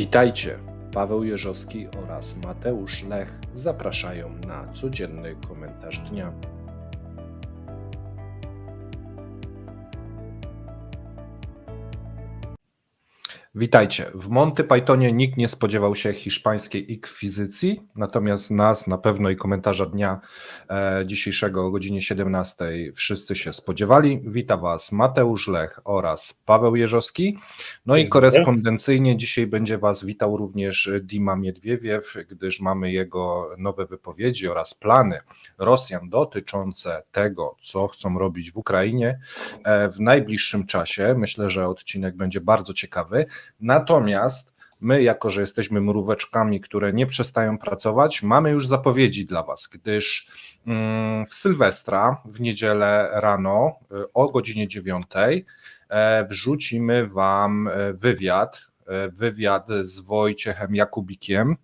Witajcie! Paweł Jeżowski oraz Mateusz Lech zapraszają na codzienny komentarz dnia. Witajcie. W Monty Pythonie nikt nie spodziewał się hiszpańskiej inkwizycji, natomiast nas na pewno i komentarza dnia dzisiejszego o godzinie 17 wszyscy się spodziewali. Witam Was Mateusz Lech oraz Paweł Jeżowski. No i korespondencyjnie dzisiaj będzie Was witał również Dima Miedwiediew, gdyż mamy jego nowe wypowiedzi oraz plany Rosjan dotyczące tego, co chcą robić w Ukrainie w najbliższym czasie. Myślę, że odcinek będzie bardzo ciekawy. Natomiast my, jako że jesteśmy mróweczkami, które nie przestają pracować, mamy już zapowiedzi dla Was, gdyż w Sylwestra, w niedzielę rano o godzinie 9 wrzucimy Wam wywiad z Wojciechem Jakubikiem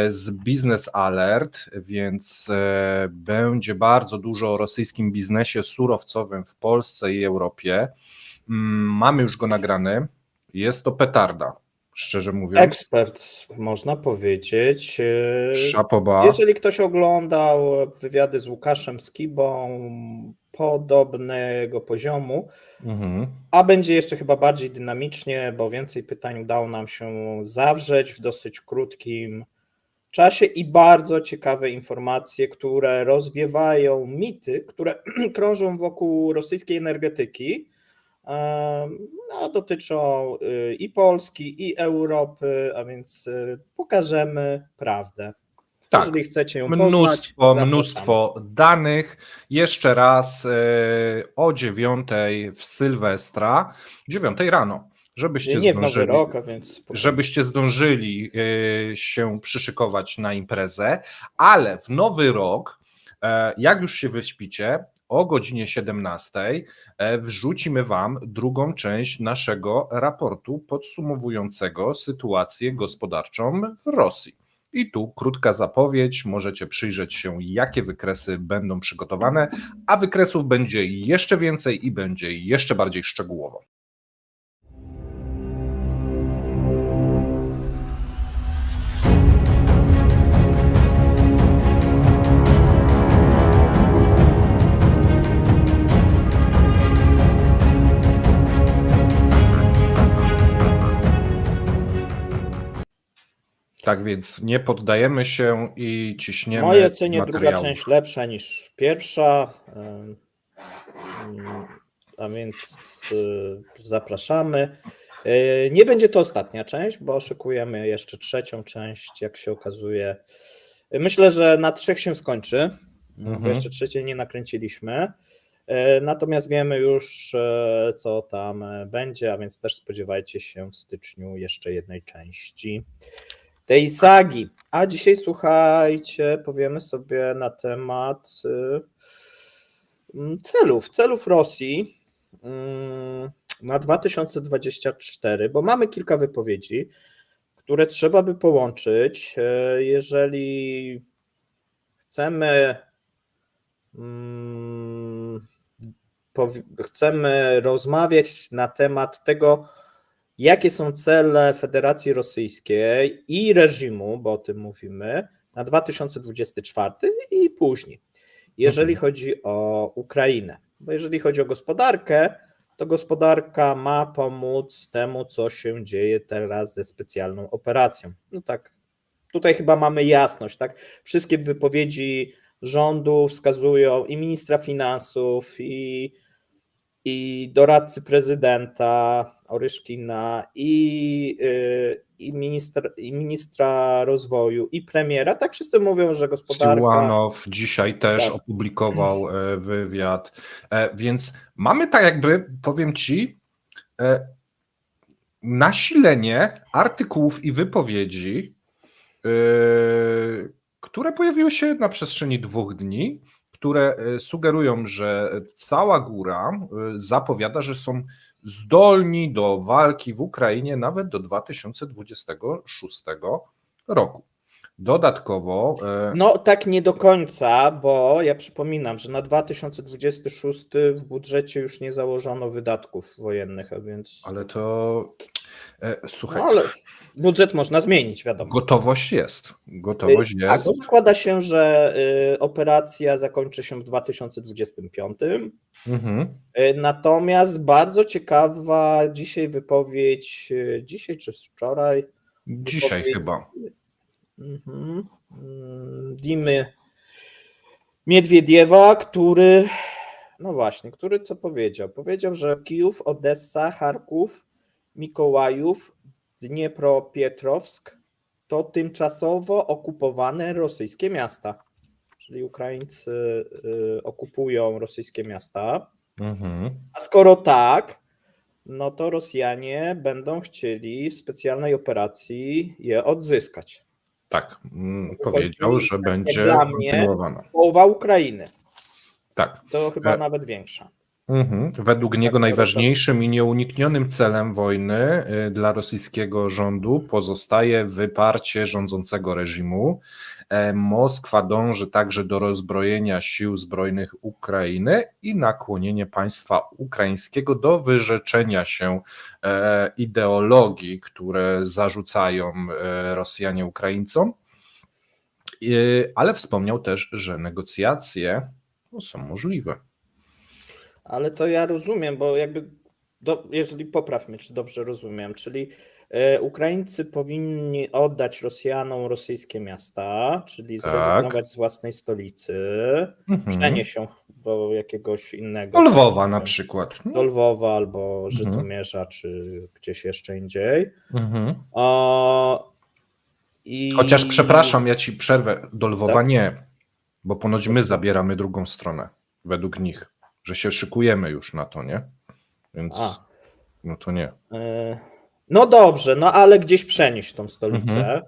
z Business Alert, więc będzie bardzo dużo o rosyjskim biznesie surowcowym w Polsce i Europie. Mamy już go nagrany. Jest to petarda, szczerze mówiąc. Ekspert, można powiedzieć. Szapoba. Jeżeli ktoś oglądał wywiady z Łukaszem Skibą podobnego poziomu, a będzie jeszcze chyba bardziej dynamicznie, bo więcej pytań udało nam się zawrzeć w dosyć krótkim czasie i bardzo ciekawe informacje, które rozwiewają mity, które krążą wokół rosyjskiej energetyki. Dotyczą i Polski, i Europy, a więc pokażemy prawdę. Tak, jeżeli chcecie ją poznać, mnóstwo danych. Jeszcze raz o 9 w Sylwestra, 9 rano, żebyście nie w Nowy Rok, a więc żebyście zdążyli się przyszykować na imprezę, ale w Nowy Rok, jak już się wyśpicie, o godzinie 17 wrzucimy Wam drugą część naszego raportu podsumowującego sytuację gospodarczą w Rosji. I tu krótka zapowiedź, możecie przyjrzeć się, jakie wykresy będą przygotowane, a wykresów będzie jeszcze więcej i będzie jeszcze bardziej szczegółowo. Tak więc nie poddajemy się i ciśniemy. W mojej ocenie druga część lepsza niż pierwsza, a więc zapraszamy. Nie będzie to ostatnia część, bo szykujemy jeszcze trzecią część, jak się okazuje. Myślę, że na 3 się skończy, bo jeszcze trzeciej nie nakręciliśmy. Natomiast wiemy już, co tam będzie, a więc też spodziewajcie się w styczniu jeszcze jednej części tej sagi. A dzisiaj, słuchajcie, powiemy sobie na temat celów Rosji na 2024, bo mamy kilka wypowiedzi, które trzeba by połączyć, jeżeli chcemy rozmawiać na temat tego, jakie są cele Federacji Rosyjskiej i reżimu, bo o tym mówimy, na 2024 i później, jeżeli chodzi o Ukrainę. Bo jeżeli chodzi o gospodarkę, to gospodarka ma pomóc temu, co się dzieje teraz ze specjalną operacją. No tak, tutaj chyba mamy jasność, tak? Wszystkie wypowiedzi rządu wskazują i ministra finansów, i doradcy prezydenta Oryszkina, i ministra rozwoju, i premiera, tak wszyscy mówią, że gospodarka... Siłanow dzisiaj też opublikował wywiad, więc mamy tak jakby, powiem Ci, nasilenie artykułów i wypowiedzi, które pojawiły się na przestrzeni 2 dni, które sugerują, że cała góra zapowiada, że są zdolni do walki w Ukrainie nawet do 2026 roku. Dodatkowo No tak nie do końca, bo ja przypominam, że na 2026 w budżecie już nie założono wydatków wojennych, a więc... ale to No słuchaj, ale budżet można zmienić, wiadomo. gotowość jest. Gotowość Tak, bo jest. zakłada się, że operacja zakończy się w 2025. Mhm. Natomiast bardzo ciekawa dzisiaj wypowiedź, dzisiaj czy wczoraj, Dzisiaj wypowiedź chyba. Dimy Miedwiediewa, który, no właśnie, który co powiedział? Powiedział, że Kijów, Odessa, Charków, Mikołajów, Dniepropietrowsk to tymczasowo okupowane rosyjskie miasta. Czyli Ukraińcy okupują rosyjskie miasta. Mhm. A skoro tak, no to Rosjanie będą chcieli w specjalnej operacji je odzyskać. Tak, powiedział, Chodzi, że jak będzie dla mnie, kontynuowana. połowa Ukrainy. Tak. To chyba nawet większa. Według niego to najważniejszym i nieuniknionym celem wojny dla rosyjskiego rządu pozostaje wyparcie rządzącego reżimu. Moskwa dąży także do rozbrojenia sił zbrojnych Ukrainy i nakłonienie państwa ukraińskiego do wyrzeczenia się ideologii, które zarzucają Rosjanie Ukraińcom. Ale wspomniał też, że negocjacje są możliwe. Ale to ja rozumiem, bo jakby, jeżeli popraw mnie, czy dobrze rozumiem, czyli Ukraińcy powinni oddać Rosjanom rosyjskie miasta, czyli zrezygnować z własnej stolicy, przenieść się do jakiegoś innego. Do Lwowa na przykład. Do Lwowa albo Żytomierza, czy gdzieś jeszcze indziej. Chociaż przepraszam, ja ci przerwę. Do Lwowa Tak? nie, bo ponoć my zabieramy drugą stronę, według nich, że się szykujemy już na to, nie? Więc no to nie. No dobrze, no ale gdzieś przenieść tą stolicę.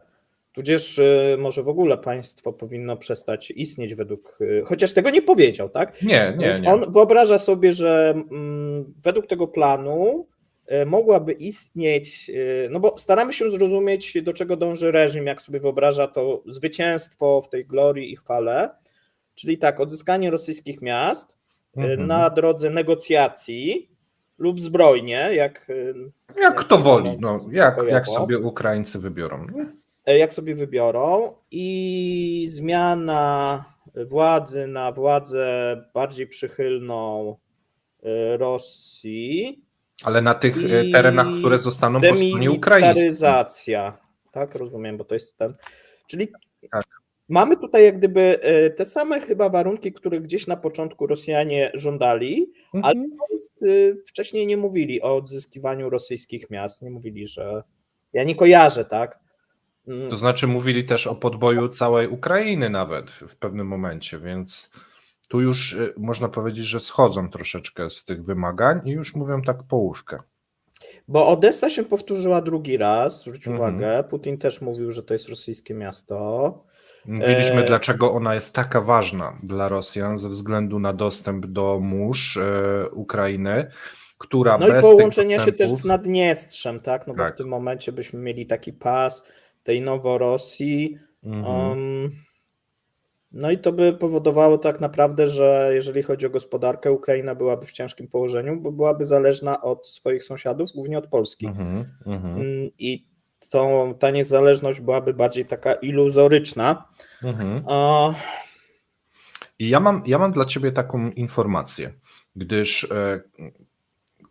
Tudzież może w ogóle państwo powinno przestać istnieć według, chociaż tego nie powiedział, tak? Nie. On wyobraża sobie, że według tego planu mogłaby istnieć, no bo staramy się zrozumieć, do czego dąży reżim, jak sobie wyobraża to zwycięstwo w tej glorii i chwale, czyli tak, odzyskanie rosyjskich miast na drodze negocjacji lub zbrojnie, jak kto woli, no, jak sobie Ukraińcy wybiorą. Jak sobie wybiorą i zmiana władzy na władzę bardziej przychylną Rosji. Ale na tych terenach, które zostaną po stronie ukraińskiej. Demilitaryzacja, tak rozumiem, bo to jest ten. Czyli tak. Mamy tutaj jak gdyby te same chyba warunki, które gdzieś na początku Rosjanie żądali, ale wcześniej nie mówili o odzyskiwaniu rosyjskich miast, nie mówili, że ja nie kojarzę, tak? To znaczy mówili też o podboju całej Ukrainy nawet w pewnym momencie, więc tu już można powiedzieć, że schodzą troszeczkę z tych wymagań i już mówią tak połówkę. Bo Odessa się powtórzyła drugi raz, zwróć uwagę, Putin też mówił, że to jest rosyjskie miasto. Mówiliśmy, dlaczego ona jest taka ważna dla Rosjan ze względu na dostęp do mórz Ukrainy, która no bez i połączenia tych dostępów... się też z Naddniestrzem, tak? No bo w tym momencie byśmy mieli taki pas tej Noworosji. No i to by powodowało tak naprawdę, że jeżeli chodzi o gospodarkę, Ukraina byłaby w ciężkim położeniu, bo byłaby zależna od swoich sąsiadów, głównie od Polski. I ta niezależność byłaby bardziej taka iluzoryczna. I ja mam dla ciebie taką informację, gdyż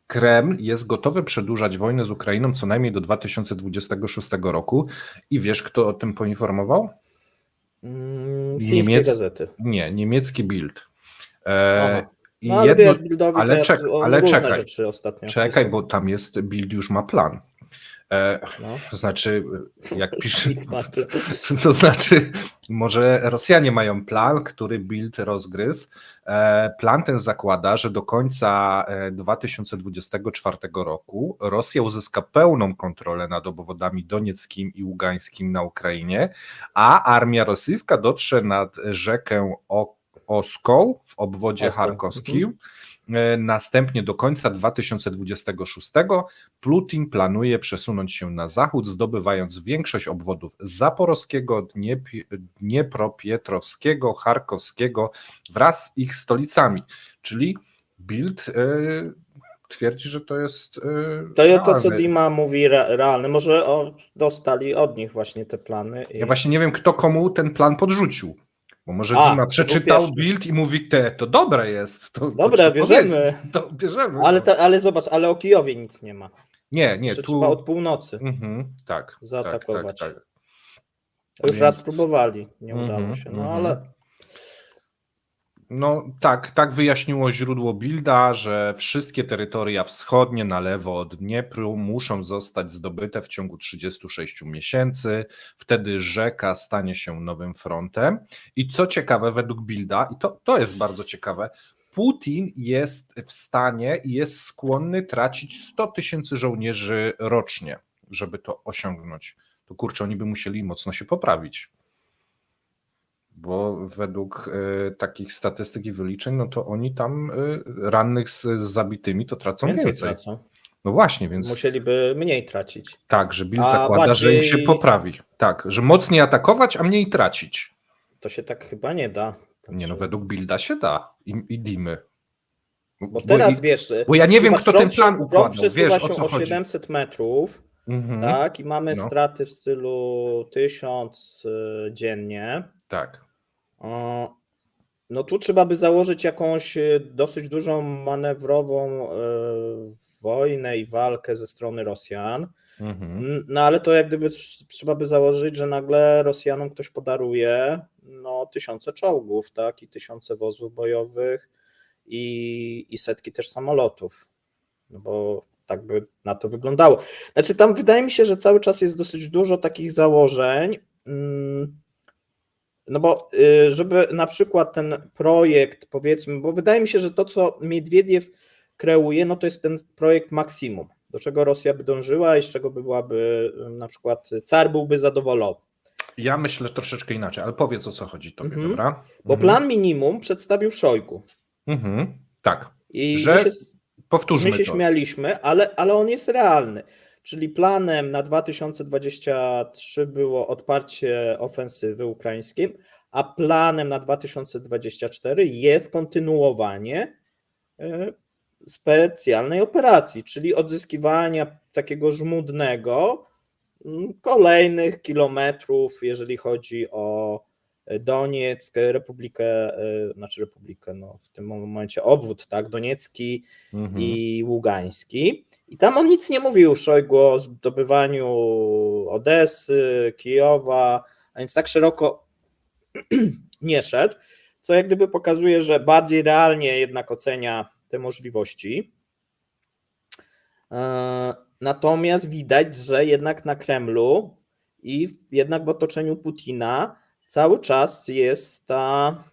Kreml jest gotowy przedłużać wojnę z Ukrainą co najmniej do 2026 roku i wiesz, kto o tym poinformował? Chińskie gazety. Nie, niemiecki Bild. No ale wiesz, Bildowi ale różne rzeczy ostatnio. Czekaj, bo tam jest, Bild już ma plan. To znaczy, jak pisze, to znaczy, może Rosjanie mają plan, który Bild rozgryzł. Plan ten zakłada, że do końca 2024 roku Rosja uzyska pełną kontrolę nad obwodami donieckim i ługańskim na Ukrainie, a armia rosyjska dotrze nad rzekę Oskoł w obwodzie charkowskim Następnie do końca 2026 Putin planuje przesunąć się na zachód, zdobywając większość obwodów zaporowskiego, dniepropietrowskiego, charkowskiego wraz z ich stolicami. Czyli Bild twierdzi, że to jest To jest to, co realne. Dima mówi, realne. Może dostali od nich właśnie te plany. Ja właśnie nie wiem, kto komu ten plan podrzucił. Bo może A, Dima to przeczytał był Bild i mówi, to dobre jest. To Dobra, trzeba bierzemy. powiedzieć. To bierzemy. Ale zobacz, ale o Kijowie nic nie ma. Nie, Jeszcze tu trzeba od północy tak, zaatakować. Tak. Już Więc- raz próbowali, nie udało się. No ale No tak wyjaśniło źródło Bilda, że wszystkie terytoria wschodnie na lewo od Dniepru muszą zostać zdobyte w ciągu 36 miesięcy. Wtedy rzeka stanie się nowym frontem. I co ciekawe, według Bilda, i to jest bardzo ciekawe, Putin jest w stanie i jest skłonny tracić 100 000 żołnierzy rocznie, żeby to osiągnąć. To kurczę, oni by musieli mocno się poprawić. Bo według takich statystyk i wyliczeń, no to oni tam rannych z zabitymi to tracą więcej. tracą. No właśnie, więc Musieliby mniej tracić. tak, że Bill A zakłada, że im się bardziej- poprawi. Tak, że mocniej atakować, a mniej tracić. To się tak chyba nie da. Nie no, według Bilda się da i Dimy. Bo teraz wiesz. Bo ja nie wiem, zobacz, kto ten front plan front układał, przesuwa wiesz o się co o chodzi. 700 metrów, Mhm. tak, i mamy No. straty w stylu 1000 dziennie. Tak. No tu trzeba by założyć jakąś dosyć dużą manewrową wojnę i walkę ze strony Rosjan. Mhm. No ale to jak gdyby trzeba by założyć, że nagle Rosjanom ktoś podaruje tysiące czołgów, tak, i tysiące wozów bojowych i setki też samolotów. No bo tak by na to wyglądało. Znaczy tam wydaje mi się, że cały czas jest dosyć dużo takich założeń. No bo żeby na przykład ten projekt, powiedzmy, bo wydaje mi się, że to, co Miedwiediew kreuje, no to jest ten projekt maksimum, do czego Rosja by dążyła i z czego by byłaby, na przykład car byłby zadowolony. Ja myślę troszeczkę inaczej, ale powiedz o co chodzi tobie, dobra? Bo plan minimum przedstawił Szojgu. Tak. I Że powtórzmy my się to. śmialiśmy, ale on jest realny. Czyli planem na 2023 było odparcie ofensywy ukraińskiej, a planem na 2024 jest kontynuowanie specjalnej operacji, czyli odzyskiwania takiego żmudnego kolejnych kilometrów, jeżeli chodzi o Donieck, w tym momencie obwód, tak, doniecki i ługański. I tam on nic nie mówił Szojgu o zdobywaniu Odessy, Kijowa, a więc tak szeroko nie szedł, co jak gdyby pokazuje, że bardziej realnie jednak ocenia te możliwości. Natomiast widać, że jednak na Kremlu i jednak w otoczeniu Putina cały czas jest ta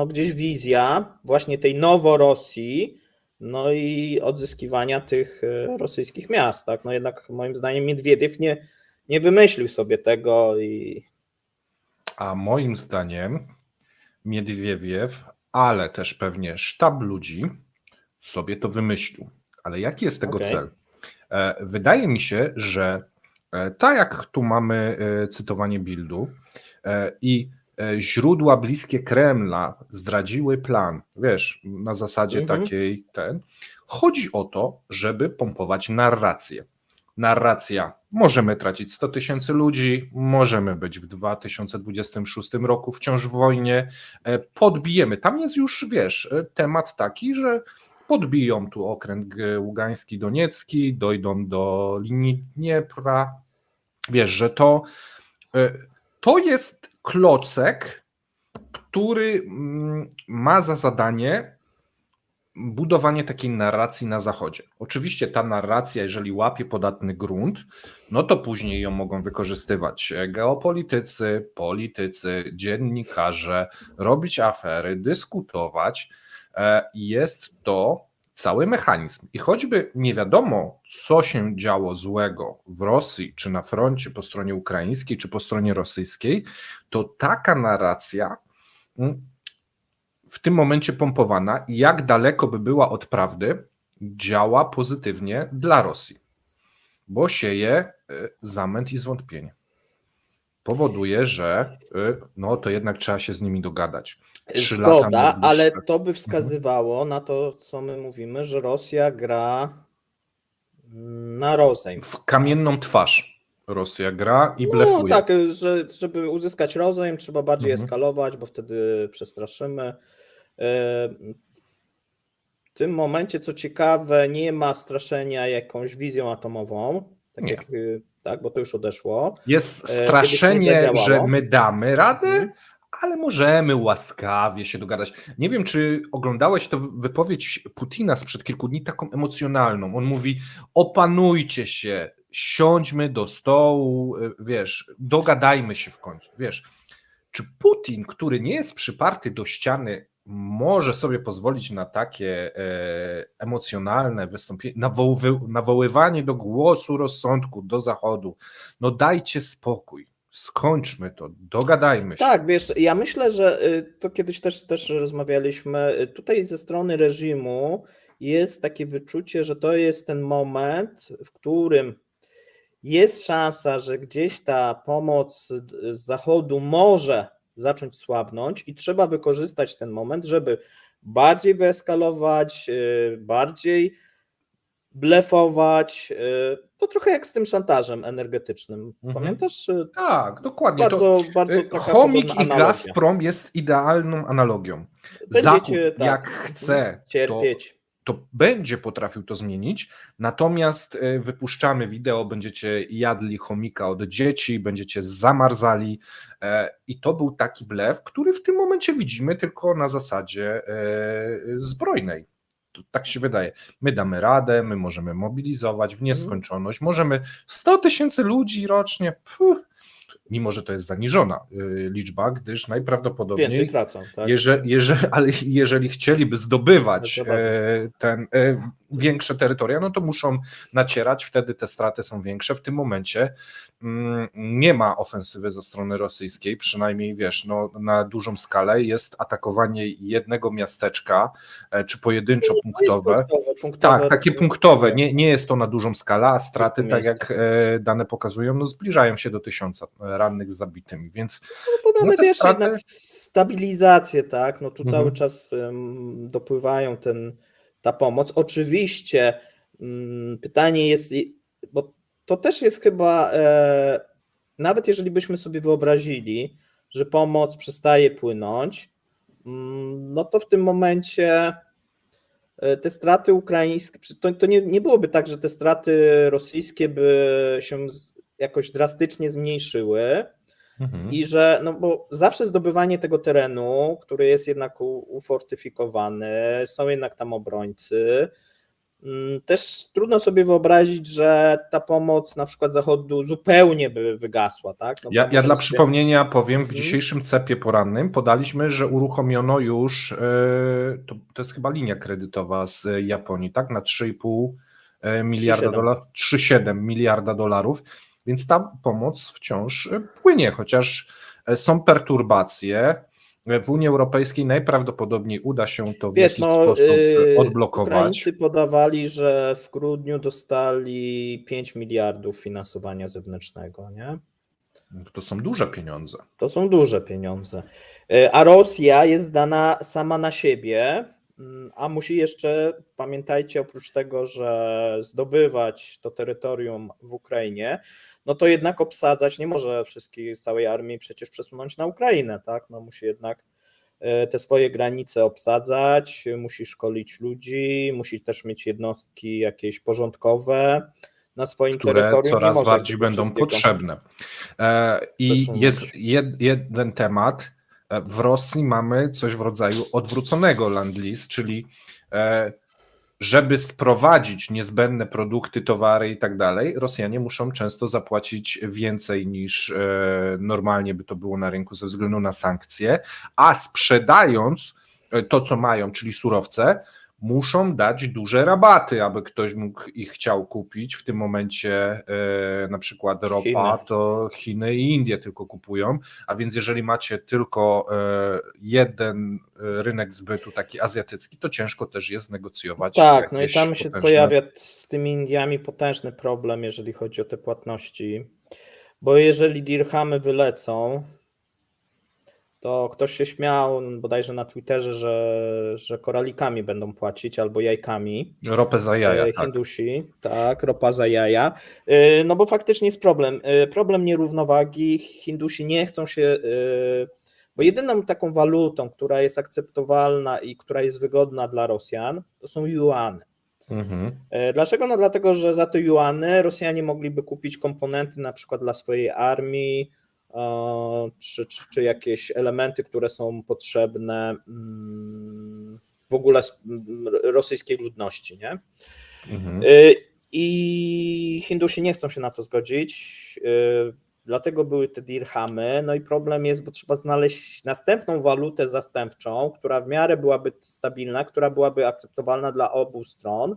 gdzieś wizja właśnie tej Noworosji, no i odzyskiwania tych rosyjskich miast. Tak? No jednak moim zdaniem Miedwiediew nie wymyślił sobie tego. A moim zdaniem Miedwiediew, ale też pewnie sztab ludzi sobie to wymyślił. Ale jaki jest tego cel? Wydaje mi się, że tak jak tu mamy cytowanie Bildu i źródła bliskie Kremla zdradziły plan, wiesz, na zasadzie takiej chodzi o to, żeby pompować narrację. Narracja, możemy tracić 100 000 ludzi, możemy być w 2026 roku wciąż w wojnie, podbijemy. Tam jest już, wiesz, temat taki, że podbiją tu okręt ługański, doniecki, dojdą do linii Dniepra. Wiesz, że to jest klocek, który ma za zadanie budowanie takiej narracji na Zachodzie. Oczywiście ta narracja, jeżeli łapie podatny grunt, no to później ją mogą wykorzystywać geopolitycy, politycy, dziennikarze, robić afery, dyskutować. Jest to cały mechanizm. I choćby nie wiadomo, co się działo złego w Rosji, czy na froncie po stronie ukraińskiej, czy po stronie rosyjskiej, to taka narracja w tym momencie pompowana i jak daleko by była od prawdy, działa pozytywnie dla Rosji, bo sieje zamęt i zwątpienie. Powoduje, że no to jednak trzeba się z nimi dogadać. 3 lata Zgoda, najbliższe. ale to by wskazywało na to, co my mówimy, że Rosja gra na rozejm. W kamienną twarz Rosja gra i No blefuje. tak, że żeby uzyskać rozejm, trzeba bardziej eskalować, bo wtedy przestraszymy. W tym momencie, co ciekawe, nie ma straszenia jakąś wizją atomową, tak Nie. jak, tak, bo to już odeszło. Jest Kiedyś nie straszenie, zadziałało. że my damy radę, ale możemy łaskawie się dogadać. Nie wiem, czy oglądałeś to wypowiedź Putina sprzed kilku dni, taką emocjonalną. On mówi: opanujcie się, siądźmy do stołu, wiesz, dogadajmy się w końcu. Wiesz, czy Putin, który nie jest przyparty do ściany, może sobie pozwolić na takie emocjonalne wystąpienie, nawoływanie do głosu rozsądku, do Zachodu? No dajcie spokój, skończmy to, dogadajmy się. Tak, wiesz, ja myślę, że to kiedyś też rozmawialiśmy, tutaj ze strony reżimu jest takie wyczucie, że to jest ten moment, w którym jest szansa, że gdzieś ta pomoc z Zachodu może zacząć słabnąć i trzeba wykorzystać ten moment, żeby bardziej wyeskalować, bardziej blefować. To trochę jak z tym szantażem energetycznym. Pamiętasz? Tak, dokładnie. Bardzo taka Chomik podobna i analogia. Gazprom jest idealną analogią. Będziecie, Zachód, tak, jak chce, cierpieć. to będzie potrafił to zmienić, natomiast wypuszczamy wideo, będziecie jadli chomika od dzieci, będziecie zamarzali i to był taki blef, który w tym momencie widzimy tylko na zasadzie zbrojnej. Tak się wydaje. My damy radę, my możemy mobilizować w nieskończoność, możemy 100 000 ludzi rocznie, mimo że to jest zaniżona liczba, gdyż najprawdopodobniej Więcej tracą, tak? ale jeżeli chcieliby zdobywać większe terytoria, no to muszą nacierać, wtedy te straty są większe. W tym momencie nie ma ofensywy ze strony rosyjskiej, przynajmniej wiesz, no, na dużą skalę jest atakowanie jednego miasteczka, czy pojedynczo punktowe. Tak, takie punktowe, nie jest to na dużą skalę, a straty, tak jak dane pokazują, no zbliżają się do 1000 rannych z zabitymi, więc no mamy wiesz, straty... jednak stabilizację, tak, no tu cały czas dopływają ta pomoc. Oczywiście pytanie jest, bo to też jest chyba, nawet jeżeli byśmy sobie wyobrazili, że pomoc przestaje płynąć, no to w tym momencie te straty ukraińskie, to nie byłoby tak, że te straty rosyjskie by się jakoś drastycznie zmniejszyły i że, no bo zawsze zdobywanie tego terenu, który jest jednak ufortyfikowany, są jednak tam obrońcy, też trudno sobie wyobrazić, że ta pomoc na przykład Zachodu zupełnie by wygasła, tak? No ja dla przypomnienia powiem, w dzisiejszym CEP-ie porannym podaliśmy, że uruchomiono już, to jest chyba linia kredytowa z Japonii, tak? Na 3,5 miliarda dolarów, 3,7 miliarda dolarów, więc ta pomoc wciąż płynie, chociaż są perturbacje. W Unii Europejskiej najprawdopodobniej uda się to w jakiś sposób odblokować. Ukraińcy podawali, że w grudniu dostali 5 miliardów finansowania zewnętrznego, nie? To są duże pieniądze. To są duże pieniądze. A Rosja jest zdana sama na siebie, a musi jeszcze, pamiętajcie, oprócz tego, że zdobywać to terytorium w Ukrainie, no to jednak obsadzać, nie może całej armii przecież przesunąć na Ukrainę, tak? No musi jednak te swoje granice obsadzać, musi szkolić ludzi, musi też mieć jednostki jakieś porządkowe na swoim terytorium. Które coraz bardziej będą potrzebne. I jest jeden temat. W Rosji mamy coś w rodzaju odwróconego land-lease, czyli żeby sprowadzić niezbędne produkty, towary i tak dalej, Rosjanie muszą często zapłacić więcej niż normalnie by to było na rynku ze względu na sankcje, a sprzedając to, co mają, czyli surowce, muszą dać duże rabaty, aby ktoś mógł ich chciał kupić. W tym momencie na przykład ropa, Chiny. to Chiny i Indie tylko kupują, a więc jeżeli macie tylko jeden rynek zbytu taki azjatycki, to ciężko też jest negocjować. Tak, no i jakieś tam się potężne- pojawia z tymi Indiami potężny problem, jeżeli chodzi o te płatności, bo jeżeli dirhamy wylecą, to ktoś się śmiał bodajże na Twitterze, że koralikami będą płacić albo jajkami. Ropę za jaja, tak. Hindusi, tak, ropa za jaja. No bo faktycznie jest problem. Problem nierównowagi. Hindusi nie chcą się, bo jedyną taką walutą, która jest akceptowalna i która jest wygodna dla Rosjan, to są juany. Mhm. Dlaczego? No dlatego, że za te juany Rosjanie mogliby kupić komponenty na przykład dla swojej armii, czy jakieś elementy, które są potrzebne w ogóle rosyjskiej ludności, nie? Mhm. I Hindusi nie chcą się na to zgodzić, dlatego były te dirhamy. No i problem jest, bo trzeba znaleźć następną walutę zastępczą, która w miarę byłaby stabilna, która byłaby akceptowalna dla obu stron.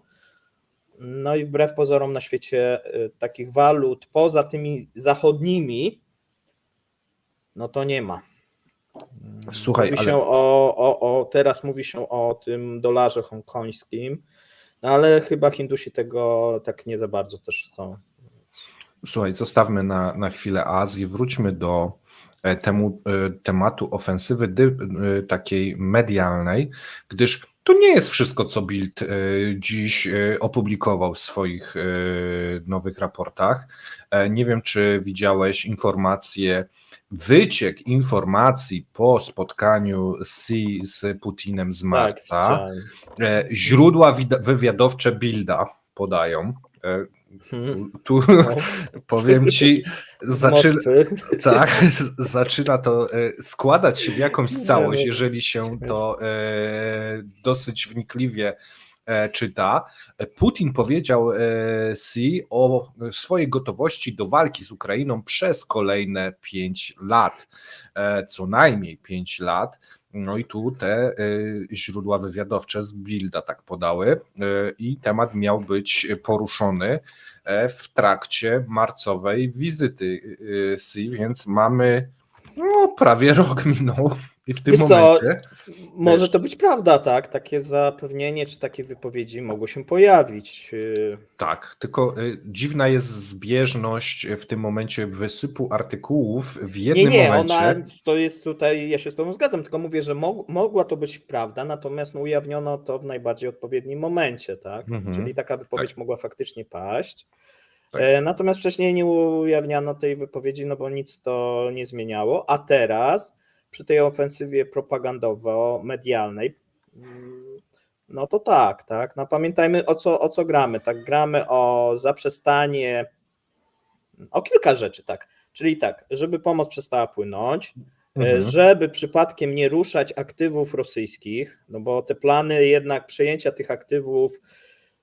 No i wbrew pozorom na świecie takich walut poza tymi zachodnimi, no to nie ma. Słuchaj, mówi ale się teraz mówi się o tym dolarze hongkońskim, no ale chyba Hindusi tego tak nie za bardzo też chcą. słuchaj, zostawmy na chwilę Azję, wróćmy do tematu ofensywy takiej medialnej, gdyż to nie jest wszystko, co Bild dziś opublikował w swoich nowych raportach. Nie wiem, czy widziałeś informacje, wyciek informacji po spotkaniu Xi z Putinem z marca. Tak, Źródła wywiadowcze Bilda podają. Tu powiem ci, zaczyna to składać się w jakąś całość, jeżeli się to dosyć wnikliwie czyta. Putin powiedział Xi o swojej gotowości do walki z Ukrainą przez kolejne 5 lat, co najmniej 5 lat. No i tu te źródła wywiadowcze z Bilda tak podały i temat miał być poruszony w trakcie marcowej wizyty Xi, więc mamy prawie rok minął i w tym momencie... Może to być prawda, tak? Takie zapewnienie czy takie wypowiedzi mogły się pojawić. Tak, tylko dziwna jest zbieżność w tym momencie wysypu artykułów w jednym momencie. To jest tutaj, ja się z tobą zgadzam, tylko mówię, że mogła to być prawda, natomiast ujawniono to w najbardziej odpowiednim momencie, tak? Czyli taka wypowiedź mogła faktycznie paść. Tak. Natomiast wcześniej nie ujawniano tej wypowiedzi, no bo nic to nie zmieniało, a teraz przy tej ofensywie propagandowo-medialnej, no to tak, no pamiętajmy o co gramy, tak, gramy o zaprzestanie, o kilka rzeczy, tak, czyli tak, żeby pomoc przestała płynąć, żeby przypadkiem nie ruszać aktywów rosyjskich, no bo te plany jednak przejęcia tych aktywów,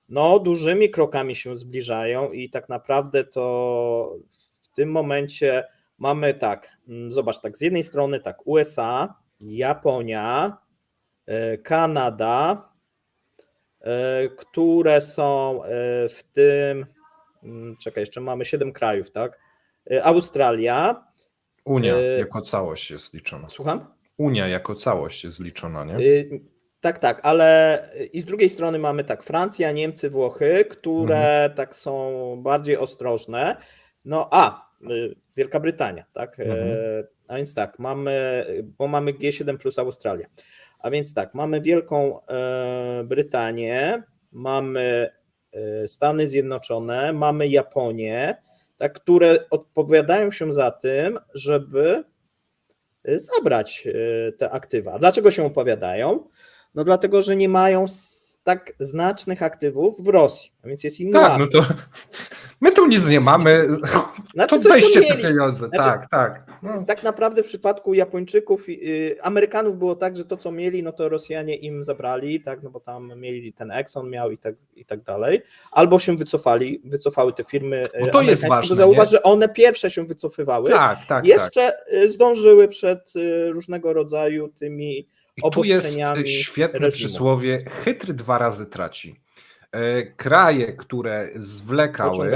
no dużymi krokami się zbliżają i tak naprawdę to w tym momencie mamy tak, zobacz, tak z jednej strony tak USA, Japonia, Kanada, które są w tym, czekaj, jeszcze mamy 7 krajów, tak? Australia. Unia jako całość jest liczona. Słucham? Unia jako całość jest liczona, nie? Tak, ale i z drugiej strony mamy tak Francja, Niemcy, Włochy, które tak są bardziej ostrożne. No Wielka Brytania, tak? A więc tak, mamy G7 plus Australia. A więc tak, mamy Wielką Brytanię, mamy Stany Zjednoczone, mamy Japonię, tak, które odpowiadają się za tym, żeby zabrać te aktywa. Dlaczego się opowiadają? No dlatego, że nie mają tak znacznych aktywów w Rosji, a więc jest im łatwiej. No to my tu nic nie mamy, to weźcie te pieniądze, tak. No. Tak naprawdę w przypadku Japończyków, Amerykanów było tak, że to co mieli, no to Rosjanie im zabrali, tak, no bo tam mieli ten Exxon miał i tak dalej, albo się wycofały te firmy to jest ważne, bo zauważ, że one pierwsze się wycofywały, tak, jeszcze zdążyły przed różnego rodzaju tymi I tu jest obostrzeniami świetne reżimu. przysłowie: chytry 2 razy traci. Kraje, które zwlekały,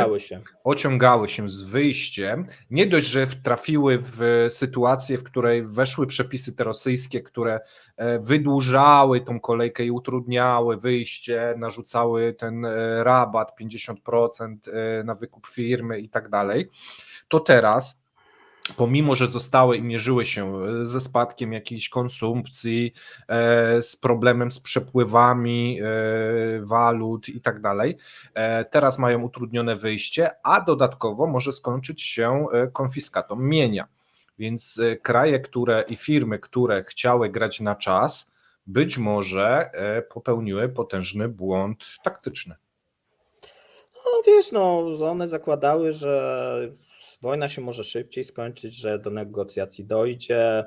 ociągały się z wyjściem, nie dość, że trafiły w sytuację, w której weszły przepisy te rosyjskie, które wydłużały tą kolejkę i utrudniały wyjście, narzucały ten rabat 50% na wykup firmy i tak dalej, to teraz, pomimo że zostały i mierzyły się ze spadkiem jakiejś konsumpcji, z problemem z przepływami walut i tak dalej, teraz mają utrudnione wyjście, a dodatkowo może skończyć się konfiskatą mienia. Więc kraje, i firmy, które chciały grać na czas, być może popełniły potężny błąd taktyczny. No wiesz, one zakładały, że wojna się może szybciej skończyć, że do negocjacji dojdzie.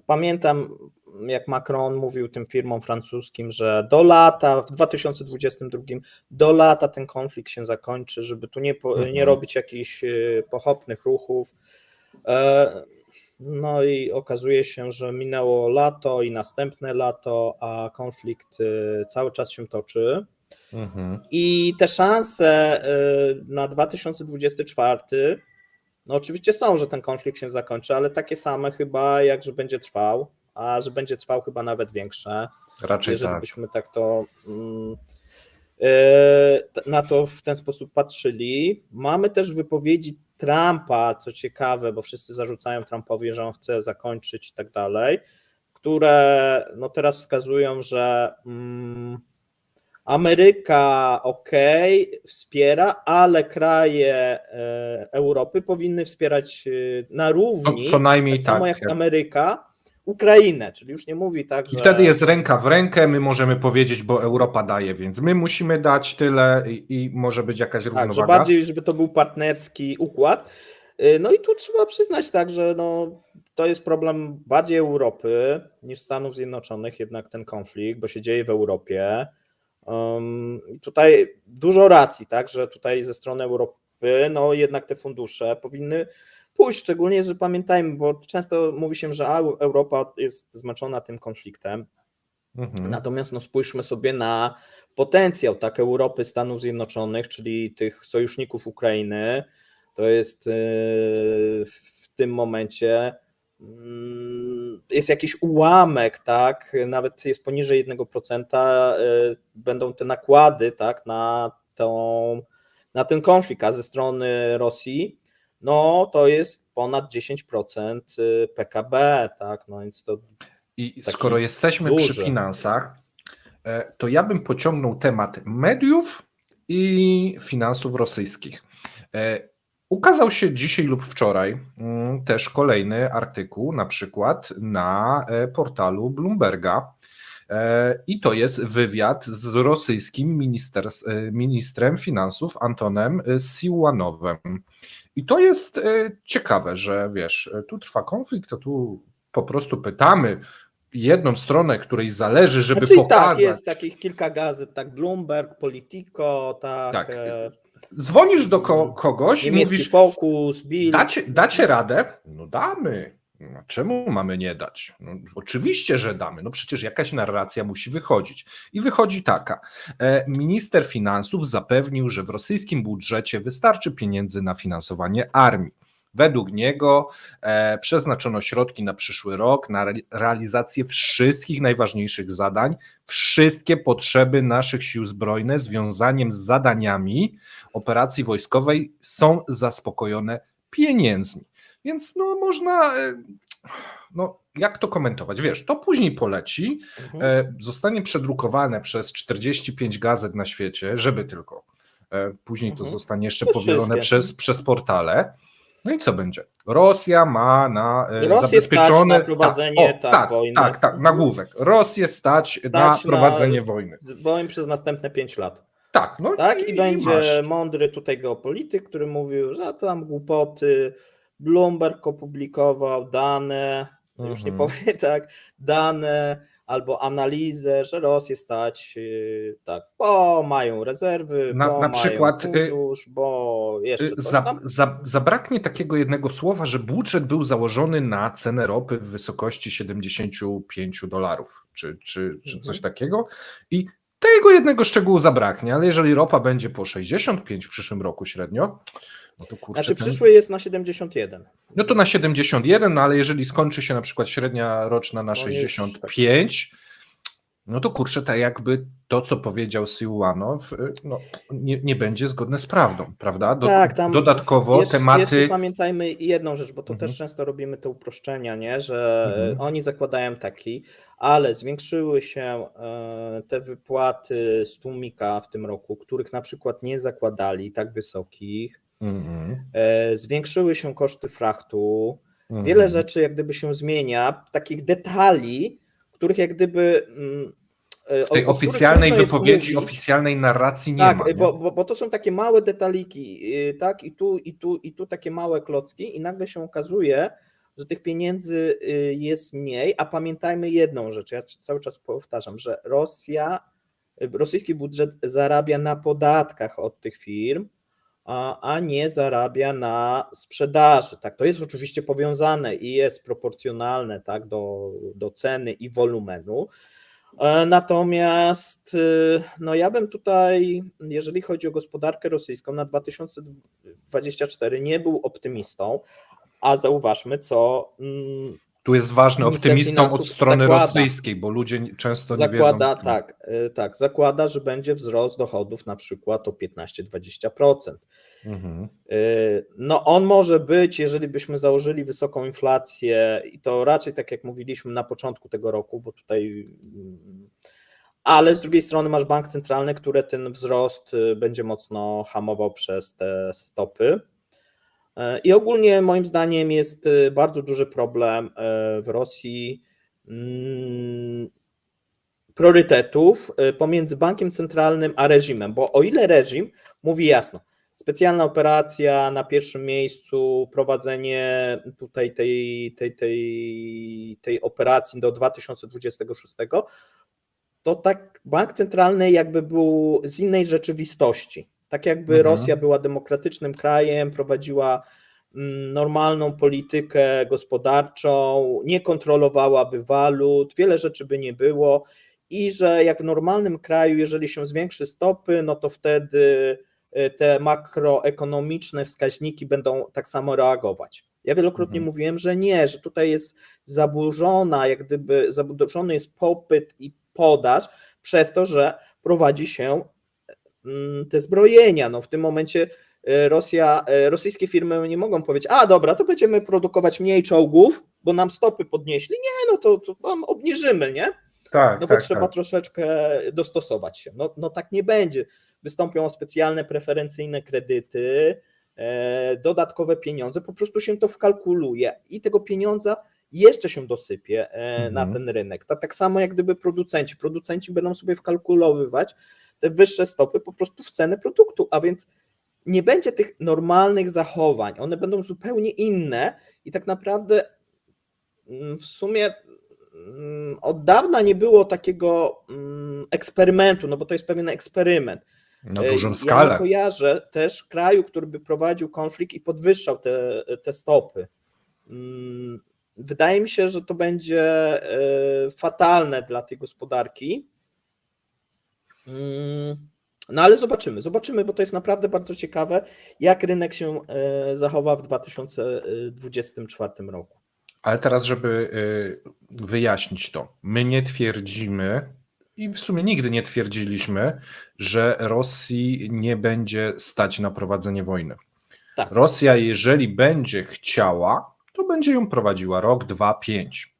Pamiętam, jak Macron mówił tym firmom francuskim, że do lata, w 2022, do lata ten konflikt się zakończy, żeby tu nie robić jakichś pochopnych ruchów. No i okazuje się, że minęło lato i następne lato, a konflikt cały czas się toczy. I te szanse na 2024, no oczywiście są, że ten konflikt się zakończy, ale takie same chyba, jak że będzie trwał, a że będzie trwał chyba nawet większe. Raczej jeżeli tak. byśmy tak to na to w ten sposób patrzyli. Mamy też wypowiedzi Trumpa, co ciekawe, bo wszyscy zarzucają Trumpowi, że on chce zakończyć i tak dalej, które no teraz wskazują, że Ameryka wspiera, ale kraje Europy powinny wspierać na równi, co najmniej tak samo tak, jak Ameryka, Ukrainę, czyli już nie mówi tak, że... I wtedy jest ręka w rękę, my możemy powiedzieć, bo Europa daje, więc my musimy dać tyle i może być jakaś równowaga. Tak, że bardziej, żeby to był partnerski układ. No i tu trzeba przyznać tak, że to jest problem bardziej Europy niż Stanów Zjednoczonych, jednak ten konflikt, bo się dzieje w Europie. Tutaj dużo racji, tak, że tutaj ze strony Europy, jednak te fundusze powinny pójść, szczególnie, że pamiętajmy, bo często mówi się, że Europa jest zmęczona tym konfliktem, natomiast spójrzmy sobie na potencjał tak Europy, Stanów Zjednoczonych, czyli tych sojuszników Ukrainy, to jest w tym momencie jest jakiś ułamek, tak, nawet jest poniżej 1%, będą te nakłady, tak, na ten konflikt, a ze strony Rosji, to jest ponad 10% PKB, tak, więc to... I skoro jesteśmy przy finansach, to ja bym pociągnął temat mediów i finansów rosyjskich. Ukazał się dzisiaj lub wczoraj też kolejny artykuł, na przykład na portalu Bloomberga, i to jest wywiad z rosyjskim ministrem finansów Antonem Siłanowem. I to jest ciekawe, że wiesz, tu trwa konflikt, to tu po prostu pytamy jedną stronę, której zależy, żeby pokazać... Tak, jest takich kilka gazet, tak, Bloomberg, Politico, tak. Dzwonisz do kogoś i mówisz, Focus, Bild. Dacie radę? No damy. No, czemu mamy nie dać? No, oczywiście, że damy. No przecież jakaś narracja musi wychodzić. I wychodzi taka. Minister finansów zapewnił, że w rosyjskim budżecie wystarczy pieniędzy na finansowanie armii. Według niego przeznaczono środki na przyszły rok na realizację wszystkich najważniejszych zadań, wszystkie potrzeby naszych sił zbrojnych związaniem z zadaniami operacji wojskowej są zaspokojone pieniędzmi. Więc można, jak to komentować? Wiesz, to później poleci, zostanie przedrukowane przez 45 gazet na świecie, żeby tylko później to zostanie jeszcze powielone przez portale. No i co będzie? Rosja ma na zabezpieczone... na prowadzenie wojny. Tak, nagłówek. Rosję stać na prowadzenie wojny. Wojny przez następne 5 lat. Tak, i będzie mądry tutaj geopolityk, który mówił, że tam głupoty. Bloomberg opublikował dane, już nie powiem tak, dane albo analizę, że Rosję stać, tak, bo mają rezerwy, Na bo mają przykład, fundusz, bo jeszcze coś tam. Zabraknie takiego jednego słowa, że budżet był założony na cenę ropy w wysokości $75, czy coś takiego, i tego jednego szczegółu zabraknie, ale jeżeli ropa będzie po 65 w przyszłym roku średnio, no to kurczę, Znaczy przyszły jest na 71. no to na 71, no ale jeżeli skończy się na przykład średnia roczna na No nie już 65, no to kurczę, tak jakby to, co powiedział Siłanow, no, nie będzie zgodne z prawdą, prawda? Tak, tam Dodatkowo jeszcze tematy... pamiętajmy jedną rzecz, bo to też często robimy te uproszczenia, nie? Że oni zakładają taki, ale zwiększyły się te wypłaty z tłumika w tym roku, których na przykład nie zakładali tak wysokich. Zwiększyły się koszty frachtu. Wiele rzeczy jak gdyby się zmienia, takich detali, których jak gdyby... W tej oficjalnej wypowiedzi, oficjalnej narracji nie ma. Nie? Bo to są takie małe detaliki, tak? I tu takie małe klocki, i nagle się okazuje, że tych pieniędzy jest mniej, a pamiętajmy jedną rzecz, ja cały czas powtarzam, że rosyjski budżet zarabia na podatkach od tych firm, a nie zarabia na sprzedaży. Tak? To jest oczywiście powiązane i jest proporcjonalne, tak, do ceny i wolumenu. Natomiast no ja bym tutaj, jeżeli chodzi o gospodarkę rosyjską na 2024, nie był optymistą, a zauważmy, co tu jest ważny, optymistą od strony zakłada, rosyjskiej, bo ludzie często zakłada, nie wiedzą. Tak, zakłada, że będzie wzrost dochodów na przykład o 15-20%. No on może być, jeżeli byśmy założyli wysoką inflację, i to raczej tak jak mówiliśmy na początku tego roku, bo tutaj, ale z drugiej strony masz bank centralny, który ten wzrost będzie mocno hamował przez te stopy. I ogólnie moim zdaniem jest bardzo duży problem w Rosji priorytetów pomiędzy bankiem centralnym a reżimem, bo o ile reżim mówi jasno, specjalna operacja na pierwszym miejscu, prowadzenie tutaj tej operacji do 2026, to tak bank centralny jakby był z innej rzeczywistości. Tak jakby Rosja była demokratycznym krajem, prowadziła normalną politykę gospodarczą, nie kontrolowałaby walut, wiele rzeczy by nie było i że jak w normalnym kraju, jeżeli się zwiększy stopy, no to wtedy te makroekonomiczne wskaźniki będą tak samo reagować. Ja wielokrotnie mówiłem, że nie, że tutaj jest zaburzony jest popyt i podaż przez to, że prowadzi się te zbrojenia. No w tym momencie rosyjskie firmy nie mogą powiedzieć, a dobra, to będziemy produkować mniej czołgów, bo nam stopy podnieśli. Nie, no to tam obniżymy, nie? Tak, no bo trzeba troszeczkę dostosować się. No tak nie będzie. Wystąpią specjalne preferencyjne kredyty, dodatkowe pieniądze, po prostu się to wkalkuluje i tego pieniądza jeszcze się dosypie na ten rynek. Tak samo jak gdyby producenci będą sobie wkalkulowywać te wyższe stopy po prostu w cenę produktu, a więc nie będzie tych normalnych zachowań, one będą zupełnie inne i tak naprawdę w sumie od dawna nie było takiego eksperymentu, no bo to jest pewien eksperyment. Na dużą skalę. Ja nie kojarzę też kraju, który by prowadził konflikt i podwyższał te stopy. Wydaje mi się, że to będzie fatalne dla tej gospodarki. No ale zobaczymy, bo to jest naprawdę bardzo ciekawe, jak rynek się zachowa w 2024 roku. Ale teraz, żeby wyjaśnić to, my nie twierdzimy i w sumie nigdy nie twierdziliśmy, że Rosji nie będzie stać na prowadzenie wojny. Tak. Rosja, jeżeli będzie chciała, to będzie ją prowadziła rok, 2, 5.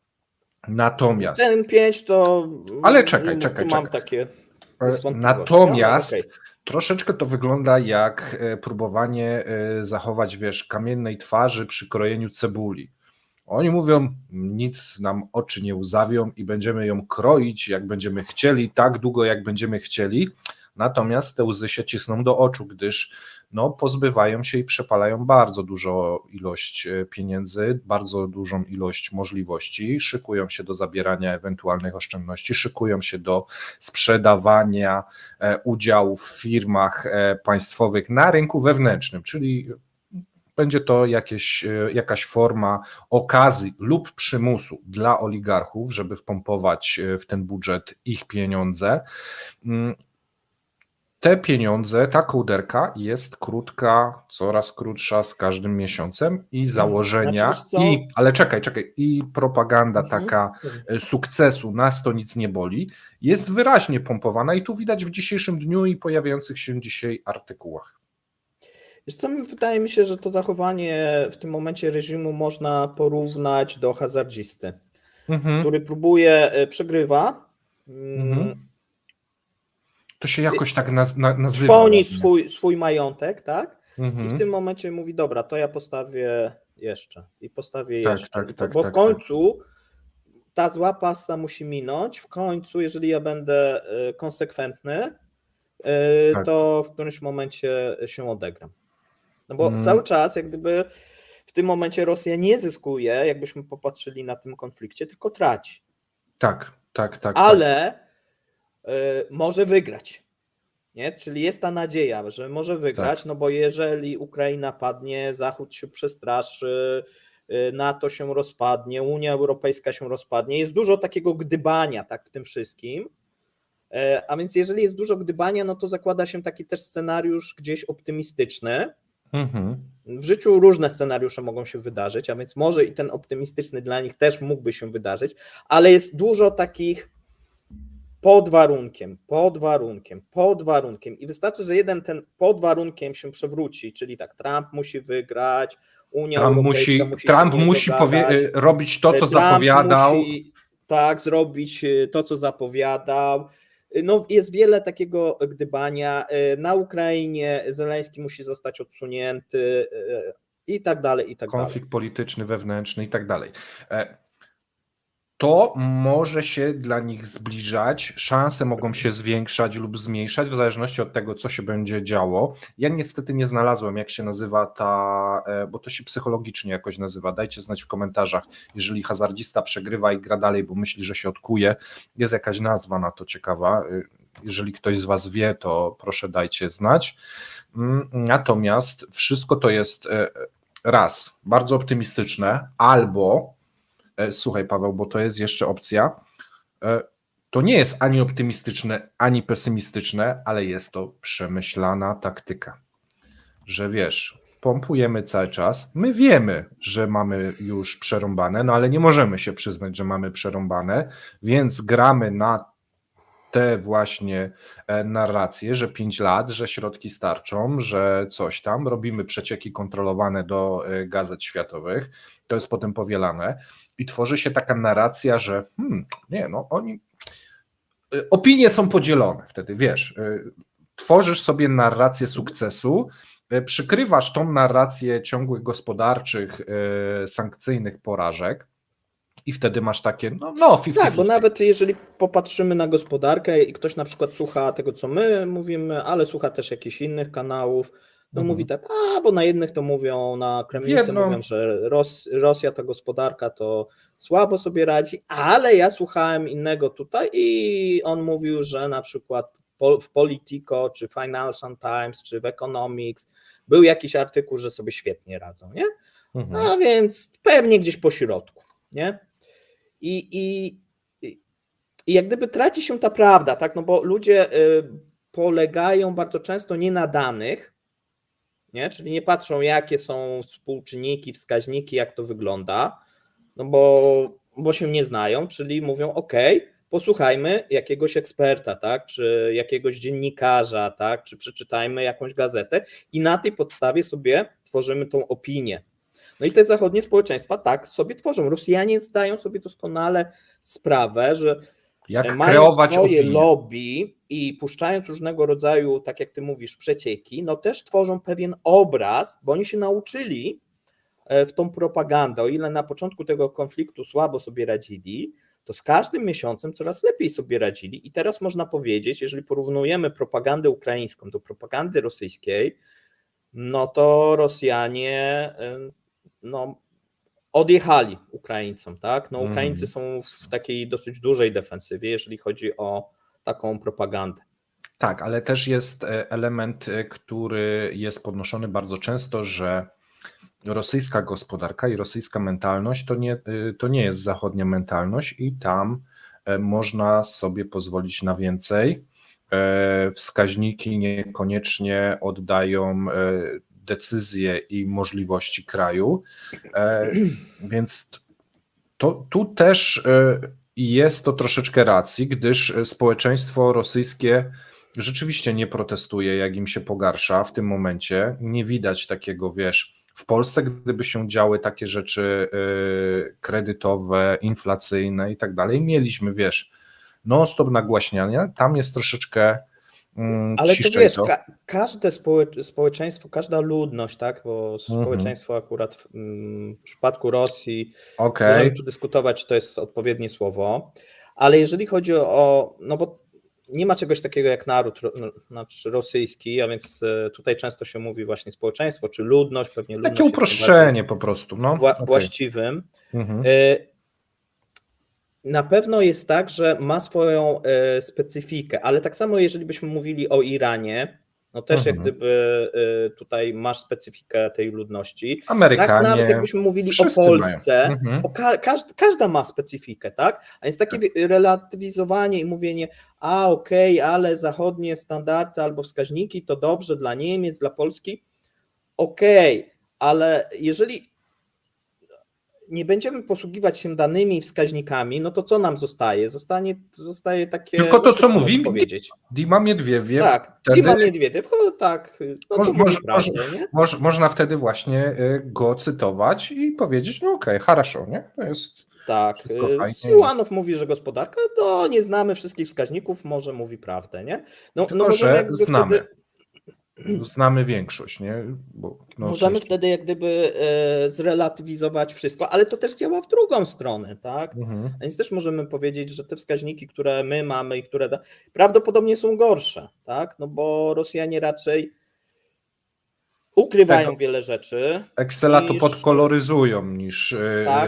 Natomiast... Ten 5 to... Ale czekaj. Mam takie... Natomiast troszeczkę to wygląda jak próbowanie zachować, kamiennej twarzy przy krojeniu cebuli. Oni mówią, nic nam oczy nie łzawią i będziemy ją kroić, jak będziemy chcieli, tak długo, jak będziemy chcieli. Natomiast te łzy się cisną do oczu, gdyż no, pozbywają się i przepalają bardzo dużą ilość pieniędzy, bardzo dużą ilość możliwości, szykują się do zabierania ewentualnych oszczędności, szykują się do sprzedawania udziałów w firmach państwowych na rynku wewnętrznym, czyli będzie to jakaś forma okazji lub przymusu dla oligarchów, żeby wpompować w ten budżet ich pieniądze. Te pieniądze, ta kołderka jest krótka, coraz krótsza z każdym miesiącem i założenia, Znaczy, wiesz co? ale czekaj, i propaganda Mhm. taka sukcesu, nas to nic nie boli, jest wyraźnie pompowana i tu widać w dzisiejszym dniu i pojawiających się dzisiaj artykułach. Wiesz co, wydaje mi się, że to zachowanie w tym momencie reżimu można porównać do hazardzisty, który próbuje, przegrywa, To się jakoś tak nazywa. trwoni swój majątek, tak? I w tym Tak, momencie mówi, dobra, to ja postawię jeszcze i postawię jeszcze, bo w tak. końcu ta zła pasa musi minąć, w końcu, jeżeli ja będę konsekwentny, Tak. to w którymś momencie się odegram. No bo cały czas jak gdyby w tym momencie Rosja nie zyskuje, jakbyśmy popatrzyli na tym konflikcie, tylko traci. Tak. Ale może wygrać. Nie? Czyli jest ta nadzieja, że może wygrać, Tak. no bo jeżeli Ukraina padnie, Zachód się przestraszy, NATO się rozpadnie, Unia Europejska się rozpadnie, jest dużo takiego gdybania tak w tym wszystkim, a więc jeżeli jest dużo gdybania, no to zakłada się taki też scenariusz gdzieś optymistyczny. W życiu różne scenariusze mogą się wydarzyć, a więc może i ten optymistyczny dla nich też mógłby się wydarzyć, ale jest dużo takich pod warunkiem i wystarczy, że jeden ten pod warunkiem się przewróci, czyli tak, Trump musi wygrać, Unia Europejska musi się nie dogadać, robić to, co Trump zapowiadał. musi tak zrobić to, co zapowiadał. No, jest wiele takiego gdybania. Na Ukrainie Zełenski musi zostać odsunięty i tak dalej, Konflikt polityczny, wewnętrzny i tak dalej. To może się dla nich zbliżać, szanse mogą się zwiększać lub zmniejszać w zależności od tego, co się będzie działo. Ja niestety nie znalazłem, jak się nazywa bo to się psychologicznie jakoś nazywa. Dajcie znać w komentarzach, jeżeli hazardzista przegrywa i gra dalej, bo myśli, że się odkuje. Jest jakaś nazwa na to ciekawa. Jeżeli ktoś z Was wie, to proszę dajcie znać. Natomiast wszystko to jest raz, bardzo optymistyczne, albo słuchaj, Paweł, bo to jest jeszcze opcja. To nie jest ani optymistyczne, ani pesymistyczne, ale jest to przemyślana taktyka. Że wiesz, pompujemy cały czas. My wiemy, że mamy już przerąbane, no ale nie możemy się przyznać, że mamy przerąbane, więc gramy na te właśnie narracje, że 5 lat, że środki starczą, że coś tam, robimy przecieki kontrolowane do gazet światowych, to jest potem powielane i tworzy się taka narracja, że opinie są podzielone wtedy, wiesz, tworzysz sobie narrację sukcesu, przykrywasz tą narrację ciągłych gospodarczych, sankcyjnych porażek, i wtedy masz takie, 50-50. Tak, bo nawet jeżeli popatrzymy na gospodarkę i ktoś na przykład słucha tego, co my mówimy, ale słucha też jakichś innych kanałów, to mówi tak, bo na jednych to mówią, na Kremnicy mówią, że Rosja to gospodarka to słabo sobie radzi, ale ja słuchałem innego tutaj i on mówił, że na przykład w Politico, czy Financial Times, czy w Economics był jakiś artykuł, że sobie świetnie radzą, nie? A więc pewnie gdzieś po środku, nie? I jak gdyby traci się ta prawda, tak? No bo ludzie polegają bardzo często nie na danych, nie? Czyli nie patrzą, jakie są współczynniki, wskaźniki, jak to wygląda, no bo się nie znają, czyli mówią, ok, posłuchajmy jakiegoś eksperta, tak? Czy jakiegoś dziennikarza, tak? Czy przeczytajmy jakąś gazetę i na tej podstawie sobie tworzymy tą opinię. No i te zachodnie społeczeństwa tak sobie tworzą. Rosjanie zdają sobie doskonale sprawę, że jak mają kreować swoje opinię. lobby i puszczając różnego rodzaju, tak jak ty mówisz, przecieki, no też tworzą pewien obraz, bo oni się nauczyli w tą propagandę. O ile na początku tego konfliktu słabo sobie radzili, to z każdym miesiącem coraz lepiej sobie radzili i teraz można powiedzieć, jeżeli porównujemy propagandę ukraińską do propagandy rosyjskiej, no to Rosjanie no, odjechali Ukraińcom, tak? No, Ukraińcy są w takiej dosyć dużej defensywie, jeżeli chodzi o taką propagandę. Tak, ale też jest element, który jest podnoszony bardzo często, że rosyjska gospodarka i rosyjska mentalność to nie jest zachodnia mentalność i tam można sobie pozwolić na więcej. Wskaźniki niekoniecznie oddają decyzje i możliwości kraju, więc tu też jest to troszeczkę racji, gdyż społeczeństwo rosyjskie rzeczywiście nie protestuje, jak im się pogarsza w tym momencie. Nie widać takiego, wiesz, w Polsce, gdyby się działy takie rzeczy kredytowe, inflacyjne i tak dalej, mieliśmy, wiesz, non-stop nagłaśniania, tam jest troszeczkę ale to ciszej wiesz, to. każde społeczeństwo, każda ludność, tak, bo społeczeństwo akurat w przypadku Rosji, możemy tu dyskutować, czy to jest odpowiednie słowo, ale jeżeli chodzi o, no bo nie ma czegoś takiego jak naród, znaczy rosyjski, a więc tutaj często się mówi właśnie społeczeństwo, czy ludność, pewnie ludność Takie uproszczenie po prostu. No. Właściwym. Na pewno jest tak, że ma swoją specyfikę, ale tak samo jeżeli byśmy mówili o Iranie, no też jak gdyby tutaj masz specyfikę tej ludności. Amerykanie, tak nawet jakbyśmy mówili o Polsce, każda ma specyfikę, tak? A więc takie relatywizowanie i mówienie, okej, ale zachodnie standardy albo wskaźniki to dobrze dla Niemiec, dla Polski, okej, ale jeżeli nie będziemy posługiwać się danymi i wskaźnikami, no to co nam zostaje? Zostaje takie... Tylko to, co mówimy, powiedzieć. Dima Miedwiediew. Tak, wtedy, Dima Miedwiediew, tak, no to można wtedy właśnie go cytować i powiedzieć, no okej, хорошо, nie? To jest tak, Siłanow mówi, że gospodarka, no nie znamy wszystkich wskaźników, może mówi prawdę, nie? No, tylko, że znamy. Znamy większość, nie? Możemy wtedy jak gdyby zrelatywizować wszystko, ale to też działa w drugą stronę, tak? A więc też możemy powiedzieć, że te wskaźniki, które my mamy i które prawdopodobnie są gorsze, tak? No bo Rosjanie raczej ukrywają wiele rzeczy. Excela to podkoloryzują niż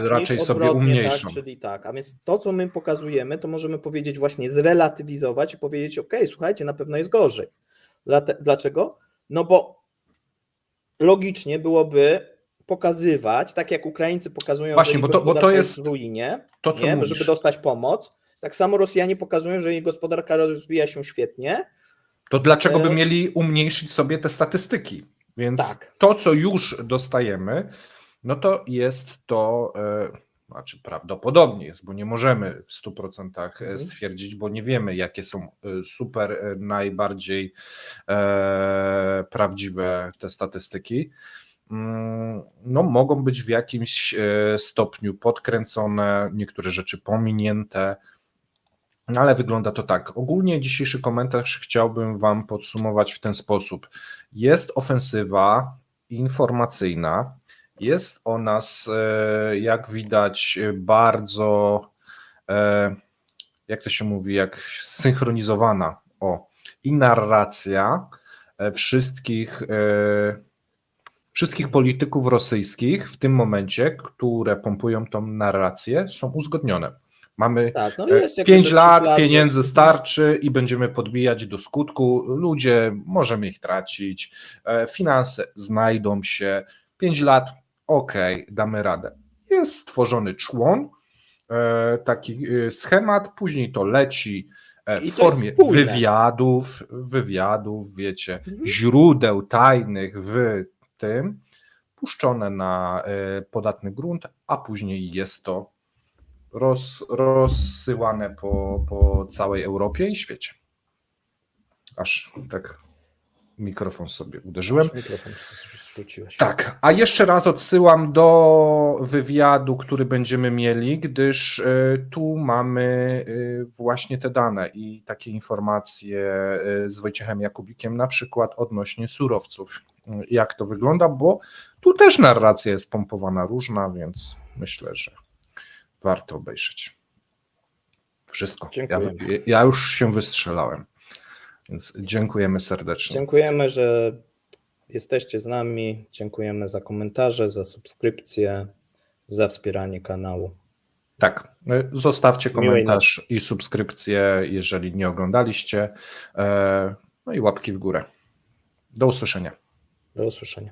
raczej sobie umniejszą. Tak, czyli tak, a więc to, co my pokazujemy, to możemy powiedzieć właśnie zrelatywizować i powiedzieć, słuchajcie, na pewno jest gorzej. Dlaczego? No bo logicznie byłoby pokazywać, tak jak Ukraińcy pokazują, właśnie, że bo to jest w ruinie, to, co mówisz. Żeby dostać pomoc, tak samo Rosjanie pokazują, że ich gospodarka rozwija się świetnie. To dlaczego by mieli umniejszyć sobie te statystyki? Więc to, co już dostajemy, no to jest to, znaczy prawdopodobnie jest, bo nie możemy w 100% stwierdzić, bo nie wiemy, jakie są super najbardziej prawdziwe te statystyki. No, mogą być w jakimś stopniu podkręcone, niektóre rzeczy pominięte, no ale wygląda to tak. Ogólnie dzisiejszy komentarz chciałbym Wam podsumować w ten sposób. Jest ofensywa informacyjna, jest ona, jak widać, bardzo, jak to się mówi, jak zsynchronizowana. I narracja wszystkich polityków rosyjskich w tym momencie, które pompują tą narrację, są uzgodnione. Mamy 5 lat, pieniędzy starczy i będziemy podbijać do skutku. Ludzie, możemy ich tracić, finanse znajdą się. 5 lat, damy radę. Jest stworzony człon, taki schemat, później to leci w formie wywiadów, wiecie, źródeł tajnych w tym, puszczone na podatny grunt, a później jest to rozsyłane po całej Europie i świecie. Aż tak mikrofon sobie uderzyłem. Mikrofon zrzuciłeś. Tak, a jeszcze raz odsyłam do wywiadu, który będziemy mieli, gdyż tu mamy właśnie te dane i takie informacje z Wojciechem Jakubikiem, na przykład odnośnie surowców. Jak to wygląda, bo tu też narracja jest pompowana różna, więc myślę, że warto obejrzeć. Wszystko. Ja już się wystrzelałem, więc dziękujemy serdecznie. Dziękujemy, że jesteście z nami. Dziękujemy za komentarze, za subskrypcję, za wspieranie kanału. Tak, zostawcie Miłej komentarz i subskrypcję, jeżeli nie oglądaliście. No i łapki w górę. Do usłyszenia. Do usłyszenia.